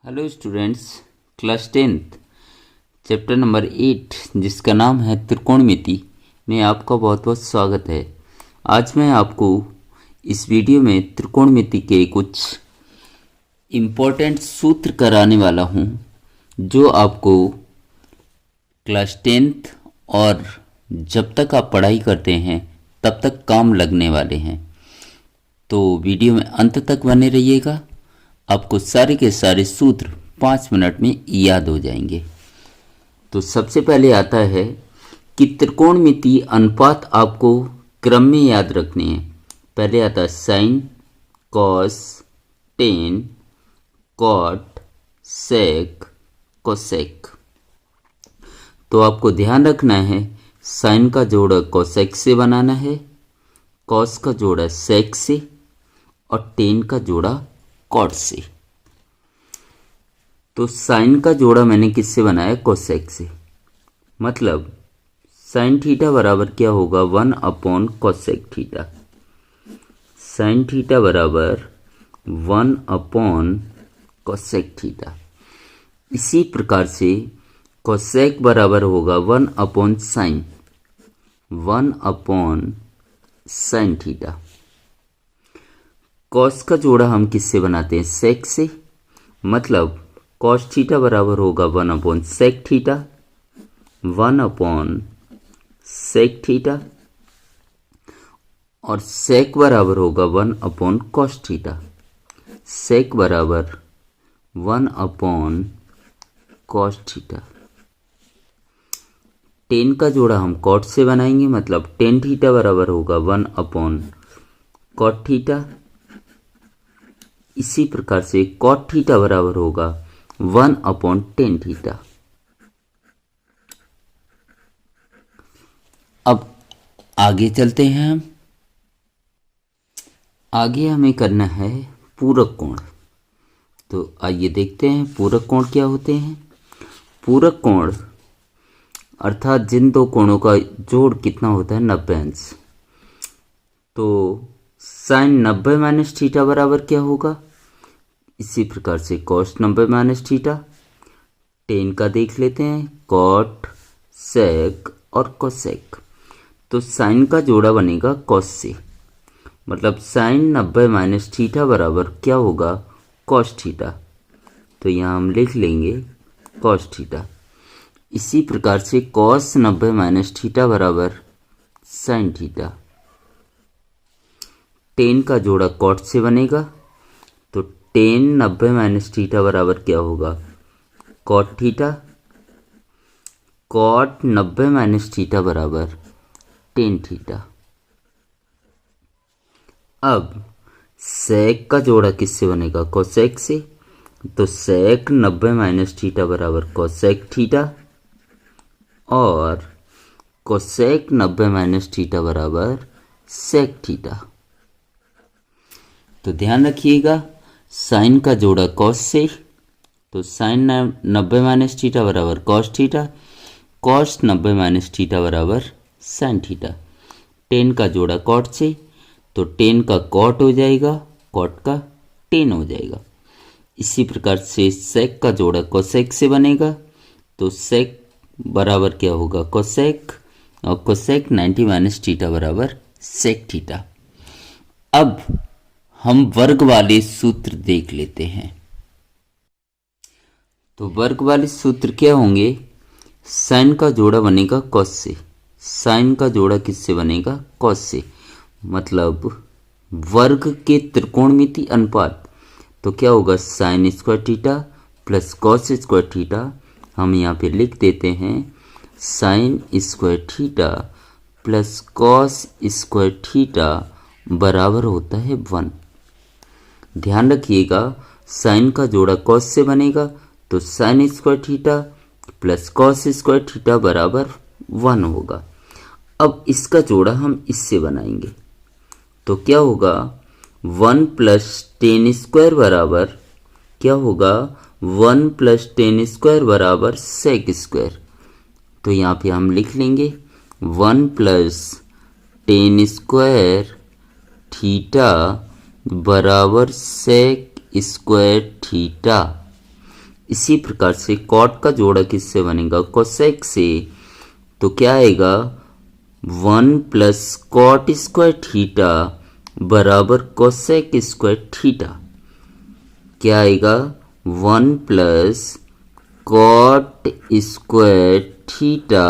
Hello students, class 10th chapter number 8 जिसका नाम है त्रिकोणमिति में आपका बहुत बहुत स्वागत है। आज मैं आपको इस वीडियो में त्रिकोणमिति के कुछ इम्पोर्टेंट सूत्र कराने वाला हूं जो आपको क्लास 10th और जब तक आप पढ़ाई करते हैं तब तक काम लगने वाले हैं। तो वीडियो में अंत तक बने रहिएगा, आपको सारे के सारे सूत्र 5 मिनट में याद हो जाएंगे। तो सबसे पहले आता है कि त्रिकोणमिति अनुपात आपको क्रम में याद रखने हैं। पहले आता है sign, cos, tan, cot, sec, cosec. तो आपको ध्यान रखना है साइन का जोड़ा कोसेक से बनाना है, कॉस का जोड़ा सेक से और टेन का जोड़ा कॉट से। तो साइन का जोड़ा मैंने किससे बनाया? कोसेक से। मतलब साइन थीटा बराबर क्या होगा? 1 upon cosec theta. Sine theta बराबर 1 अपॉन कोसेक थीटा। इसी प्रकार से कोसेक बराबर होगा 1 upon sine, 1 upon sine theta. Cos का जोड़ा हम किससे बनाते हैं? सेक से। मतलब कॉस थीटा बराबर होगा 1 upon sec theta, 1 upon sec theta. और सेक बराबर होगा 1 अपॉन कॉस थीटा। सेक बराबर 1 अपॉन कॉस थीटा। टेन का जोड़ा हम कॉट से बनाएंगे, मतलब टेन थीटा बराबर होगा 1 अपॉन कॉट थीटा। इसी प्रकार से कॉट थीटा बराबर होगा 1 अपॉन टेन थीटा। अब आगे चलते हैं हम। आगे हमें करना है पूरक कोण। तो आइए देखते हैं पूरक कोण क्या होते हैं। पूरक कोण अर्थात जिन दो कोणों का जोड़ कितना होता है? 90 अंश। तो साइन 90 माइनस थीटा बराबर क्या होगा? इसी प्रकार से कॉस 90 माइनस थीटा। टेन का देख लेते हैं, कॉट, सेक और कोसेक। तो साइन का जोड़ा बनेगा कॉस से, मतलब साइन 90 माइनस थीटा बराबर क्या होगा? Cos theta. तो यहाँ हम लिख लेंगे कॉस थीटा। इसी प्रकार से कॉस 90 माइनस थीटा बराबर साइन थीटा। टेन का जोड़ा कॉट से बनेगा, तो टेन 90 माइनस थीटा बराबर क्या होगा? Cot theta. Cot 90 minus theta बराबर टेन थीटा। अब सेक का जोड़ा किससे बनेगा? कोसेक से। तो सेक 90 माइनस थीटा बराबर कोसेक थीटा और कोसेक 90 माइनस थीटा बराबर सेक थीटा। तो ध्यान रखिएगा, साइन का जोड़ा कॉस से, तो साइन 90 माइनस थीटा बराबर cos theta, cos 90 minus theta बराबर साइन थीटा। टेन का जोड़ा कॉट से, तो टेन का कॉट हो जाएगा, कॉट का टेन हो जाएगा। इसी प्रकार से सेक का जोड़ा कोसेक से बनेगा, तो सेक बराबर क्या होगा? कोसेक, और कोसेक 90 माइनस थीटा बराबर सेक थीटा। अब हम वर्ग वाले सूत्र देख लेते हैं। तो वर्ग वाले सूत्र क्या होंगे? साइन का जोड़ा बनेगा कॉस से। साइन का जोड़ा किससे बनेगा? कॉस से। मतलब वर्ग के त्रिकोणमिति अनुपात तो क्या होगा? Sine square theta plus cos square theta. हम यहाँ पे लिख देते हैं sine square theta plus cos square theta बराबर होता है 1। ध्यान रखिएगा, साइन का जोड़ा कॉस से बनेगा, तो sine square theta plus cos square theta बराबर 1 होगा। अब इसका जोड़ा हम इससे बनाएंगे, तो क्या होगा? 1 प्लस टेन स्क्वायर बराबर क्या होगा? 1 प्लस टेन स्क्वायर बराबर सेक स्क्वायर। तो यहाँ पे हम लिख लेंगे 1 प्लस टेन स्क्वायर थीटा बराबर सेक स्क्वायर थीटा। इसी प्रकार से कॉट का जोड़ा किससे बनेगा, कोसेक से। तो क्या आएगा, 1 प्लस कॉट स्क्वायर थीटा बराबर कोसेक स्क्वायर थीटा। क्या आएगा, 1 प्लस कॉट स्क्वायर थीटा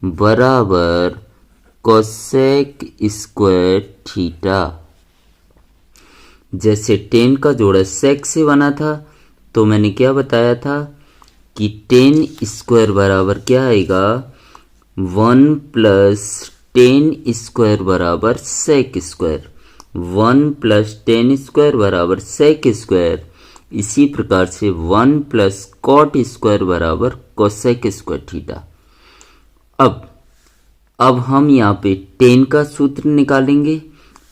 बराबर कोसेक स्क्वायर थीटा। जैसे टेन का जोड़ा सेक से बना था, तो मैंने क्या बताया था कि टेन स्क्वायर बराबर क्या आएगा, 1 प्लस टेन स्क्वायर बराबर sec square. 1 plus tan square बराबर सेक स्क्वायर। इसी प्रकार से 1 प्लस कॉट स्क्वायर बराबर कोसेक स्क्वायर थीटा। अब हम यहाँ पे टेन का सूत्र निकालेंगे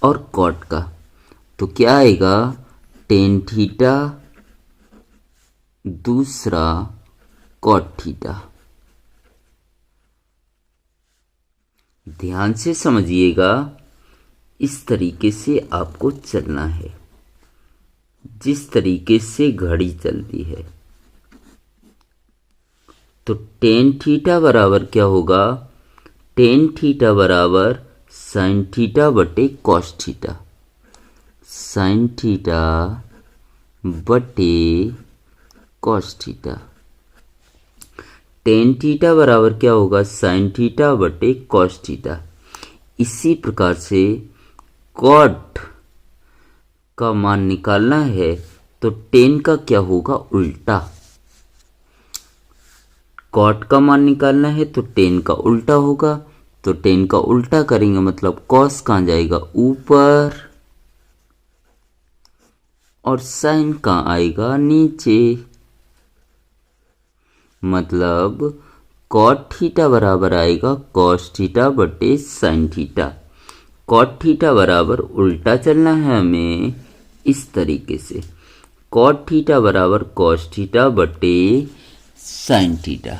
और कॉट का। तो क्या आएगा, टेन थीटा दूसरा कॉट थीटा। ध्यान से समझिएगा, इस तरीके से आपको चलना है, जिस तरीके से घड़ी चलती है। तो टेन थीटा बराबर क्या होगा, टेन थीटा बराबर साइन थीटा बटे कॉस थीटा। साइन थीटा बटे कॉस थीटा। टेन थीटा बराबर क्या होगा, साइन थीटा बटे कॉस थीटा। इसी प्रकार से कॉट का मान निकालना है, तो टेन का क्या होगा, उल्टा। कॉट का मान निकालना है तो टेन का उल्टा होगा। तो टेन का उल्टा करेंगे मतलब कॉस कहाँ जाएगा, ऊपर, और साइन कहाँ आएगा, नीचे। मतलब कॉट थीटा बराबर आएगा कॉस थीटा बटे साइन थीटा। कॉट थीटा बराबर उल्टा चलना है हमें, इस तरीके से। कॉट थीटा बराबर कॉस थीटा बटे साइन थीटा।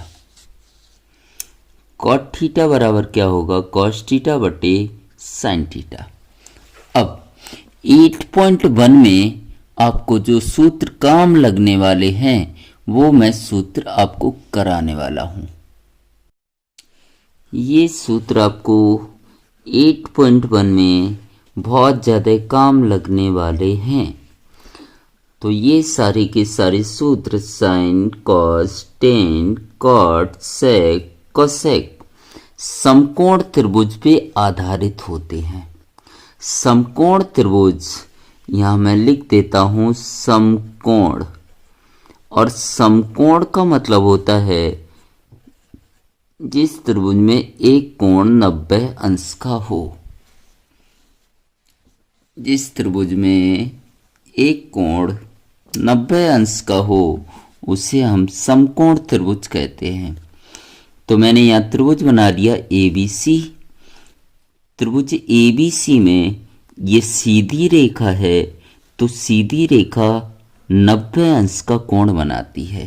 कॉट थीटा बराबर क्या होगा, कॉस थीटा बटे साइन थीटा। अब 8.1 में आपको जो सूत्र काम लगने वाले हैं, वो मैं सूत्र आपको कराने वाला हूं। ये सूत्र आपको 8.1 में बहुत ज़्यादा काम लगने वाले हैं। तो ये सारे के सारे सूत्र sign, cos, tan, cot, sec, cosec समकोण त्रिभुज पे आधारित होते हैं। समकोण त्रिभुज, यहाँ मैं लिख देता हूँ समकोण। और समकोण का मतलब होता है जिस त्रिभुज में एक कोण 90 अंश का हो। जिस त्रिभुज में एक कोण 90 अंश का हो, उसे हम समकोण त्रिभुज कहते हैं। तो मैंने यहाँ त्रिभुज बना लिया ABC। त्रिभुज ABC में ये सीधी रेखा है, तो सीधी रेखा 90 अंश का कोण बनाती है।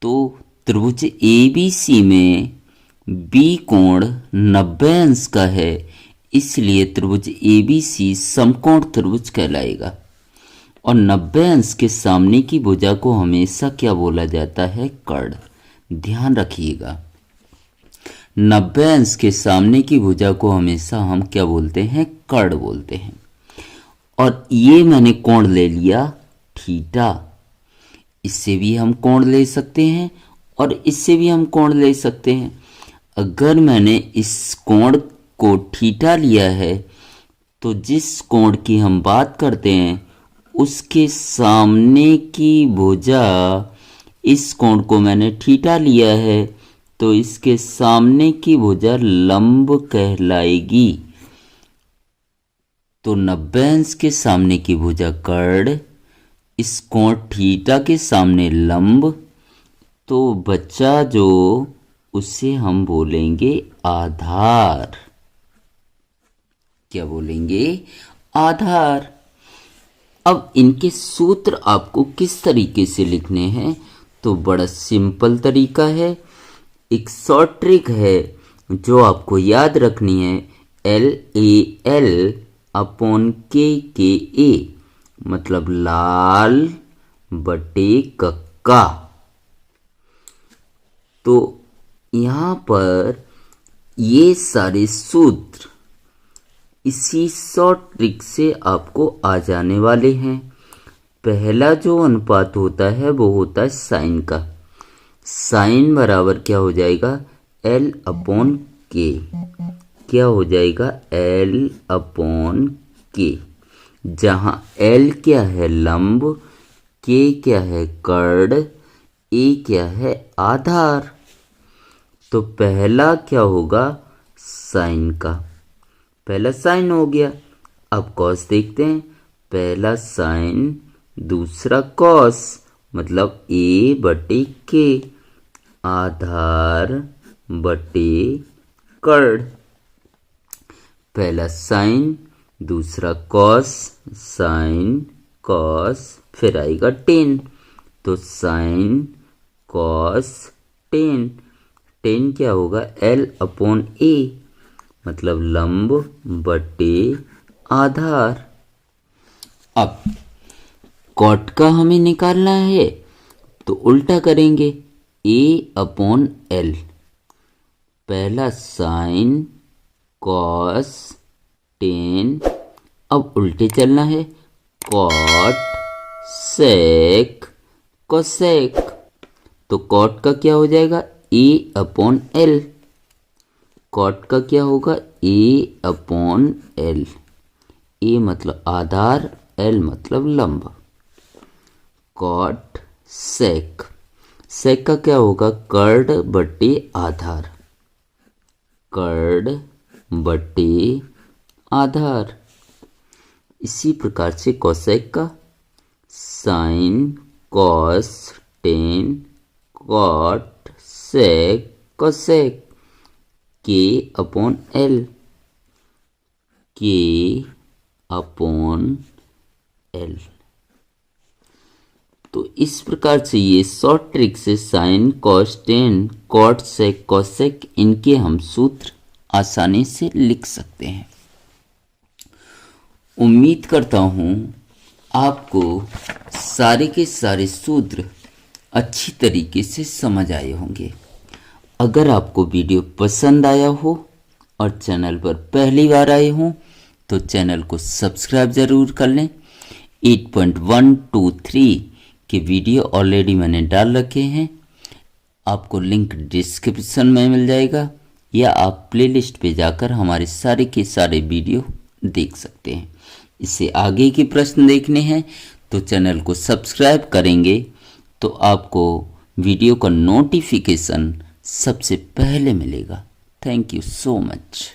तो त्रिभुज ABC में B कोण 90 अंश का है, इसलिए त्रिभुज ABC समकोण त्रिभुज कहलाएगा। और 90 अंश के सामने की भुजा को हमेशा क्या बोला जाता है, कर्ण। ध्यान रखिएगा, 90 अंश के सामने की भुजा को हमेशा हम क्या बोलते हैं, कर्ण बोलते हैं। और ये मैंने कोण ले लिया थीटा। इससे भी हम कोण ले सकते हैं और इससे भी हम कोण ले सकते हैं। अगर मैंने इस कोण को थीटा लिया है, तो जिस कोण की हम बात करते हैं उसके सामने की भुजा, इस कोण को मैंने थीटा लिया है, तो इसके सामने की भुजा लंब कहलाएगी। तो 90 अंश के सामने की भुजा कर्ण, इस कोण थीटा के सामने लंब, तो बच्चा जो उसे हम बोलेंगे आधार। क्या बोलेंगे, आधार। अब इनके सूत्र आपको किस तरीके से लिखने हैं, तो बड़ा सिंपल तरीका है। एक शॉर्ट ट्रिक है जो आपको याद रखनी है, LAL अपॉन KA, मतलब लाल बटे कक्का। का। तो यहाँ पर ये सारे सूत्र इसी शॉर्ट ट्रिक से आपको आ जाने वाले हैं। पहला जो अनुपात होता है वो होता है साइन का। साइन बराबर क्या हो जाएगा, L अपॉन के। क्या हो जाएगा, L अपॉन के, जहाँ L क्या है लंब, K क्या है कर्ण, A क्या है आधार। तो पहला क्या होगा, साइन का, पहला साइन हो गया। अब कॉस देखते हैं, पहला साइन दूसरा कॉस, मतलब A बटे के, आधार बटे कर्ण। पहला साइन दूसरा कॉस, साइन कॉस, फिर आएगा टेन। तो साइन कॉस टेन, टेन क्या होगा, L अपॉन A, मतलब लंब बटे आधार। अब कॉट का हमें निकालना है तो उल्टा करेंगे, A अपॉन L, पहला साइन कॉस टेन, अब उल्टे चलना है, कॉट सेक कोसेक। तो कॉट का क्या हो जाएगा, A अपॉन L, कॉट का क्या होगा, A अपॉन L, A मतलब आधार, L मतलब लंब। कॉट सेक, सेक का क्या होगा, कर्ण बटे आधार, कर्ण बटे आधार। इसी प्रकार से कोसेक का, sine cos tan cot sec cosec, के अपॉन L, के अपॉन L। तो इस प्रकार से ये शॉर्ट ट्रिक से sine cos tan cot sec cosec, इनके हम सूत्र आसानी से लिख सकते हैं। उम्मीद करता हूँ आपको सारे के सारे सूत्र अच्छी तरीके से समझ आए होंगे। अगर आपको वीडियो पसंद आया हो और चैनल पर पहली बार आए हों तो चैनल को सब्सक्राइब ज़रूर कर लें। 8.123 के वीडियो ऑलरेडी मैंने डाल रखे हैं, आपको लिंक डिस्क्रिप्शन में मिल जाएगा, या आप प्लेलिस्ट पे जाकर हमारे सारे के सारे वीडियो देख सकते हैं। इससे आगे के प्रश्न देखने हैं तो चैनल को सब्सक्राइब करेंगे तो आपको वीडियो का नोटिफिकेशन सबसे पहले मिलेगा। Thank you so much.